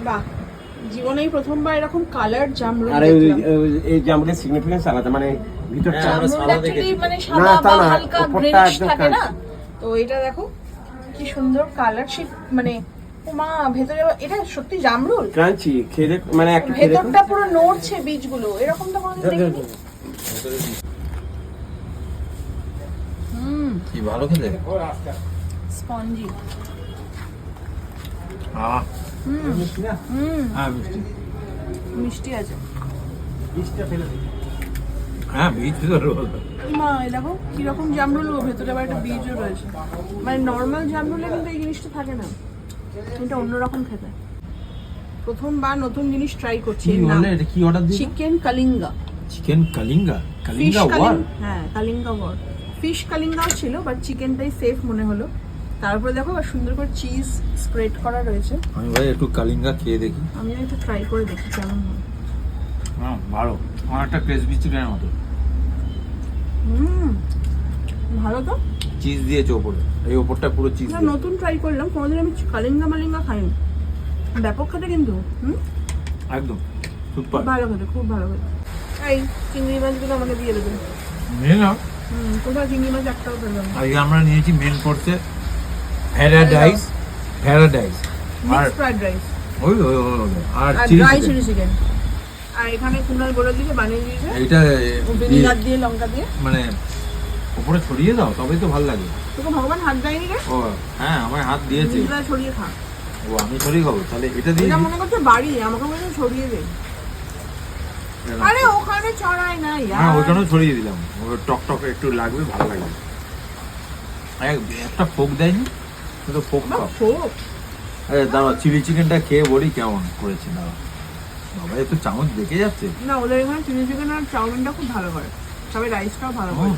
বাহ, জীবনেই প্রথমবার এরকম কালার জামরুল আর দেখলাম। এই জামরুলের সিগনিফিকেন্স আলাদা, মানে ভিতরটা জামরুল actually মানে সাদা না, তা বা না, হালকা উপরটা গ্রিনিশ একদম থাকে না, crunchy। তো এটা দেখো কি সুন্দর কালার, শিট মানে মা ভেতরে এটা সত্যি জামরুল, ক্রাঞ্চি, খেয়ে দেখ, মানে একটু খেয়ে দেখুন। ভেতরটা পুরো নড়ছে বীজগুলো, এরকম তো কোনোদিন দেখিনি। কি ভালো খেতে। স্পঞ্জি। হ্যাঁ মিষ্টি না? মিষ্টি। মিষ্টি আছে। হ্যাঁ বীজ তো রয়েছে। মা এই দেখো কিরকম জামরুল, ও ভেতরে আবার একটা বীজও রয়েছে। মানে নর্মাল জামরুলে কিন্তু এই জিনিসটা থাকে না, এটা অন্যরকম খেতে। প্রথমবার নতুন জিনিস ট্রাই করছি। কি বলে এটা, কি অর্ডার দিই? Chicken Kalinga. Chicken Kalinga. Kalinga fish ওয়ার। হ্যাঁ কালিঙ্গা ওয়ার। ফিশ কালিঙ্গাও ছিল, বাট চিকেনটাই সেফ মনে হলো। তারপরে দেখো আর সুন্দর করে চিজ স্প্রেড করা রয়েছে। আমি ভাই একটু কালিঙ্গা খেয়ে দেখি। আমি একটু ট্রাই করে দেখি কেমন হয়। হ্যাঁ ভালো, অনেকটা ক্রিসপি চিকেনের মতো। ভালো তো। চিজ দিয়েছে ওপরে, এই ওপরটা পুরো চিজ। না, নতুন ট্রাই করলাম, কোনোদিন আমি কালিঙ্গা মালিঙ্গা খাইনি। ব্যাপক খেতে কিন্তু। একদম সুপার। ভালো খেতে, খুব ভালো খেতে। এই চিংড়ি মাছগুলো আমাকে দিয়ে দেবেন। নিয়ে নাও। কোথাও চিংড়ি মাছ একটাও পেলাম না। আজকে আমরা নিয়েছি মেন কোর্সে প্যারাডাইস। প্যারাডাইস আর মিক্স ফ্রাইড রাইস ওই ওই ওই ওই, আর আর chili dry chicken. Chili chicken. আর এখানে কুনাল বলে দিয়েছে বানিয়ে দিয়েছে এইটা ভিনেগার দিয়ে, লঙ্কা দিয়ে। মানে উপরে ছড়িয়ে দাও তবেই তো ভালো লাগে। তোকে ভগবান হাত দেয়নি রে, ও হ্যাঁ, আমার হাত দিয়েছে। নিজেরা ছড়িয়ে খা। ও আমি ছড়িয়ে খাবো তাহলে, এটা দিয়ে এটা মনে করছে বাড়ি, আমাকে মনে হয় ছড়িয়ে দে। আরে ওখানে ছড়াই না হ্যাঁ ইয়ার। ওইখানেও ছড়িয়ে দিলাম, ওই টক টক একটু লাগবে, ভালো লাগবে। একটা ফোক দেয়নি তো, ফোক খাও। ফোক। আরে দাঁড়া, চিলি চিকেনটা খেয়ে বলি কেমন করেছে। দাঁড়া বাবা, একটু চামচ দেখে যাচ্ছে। না, ওদের এখানে চিলি চিকেন আর চাউমিনটা খুব ভালো করে, তবে রাইসটাও ভালো করে।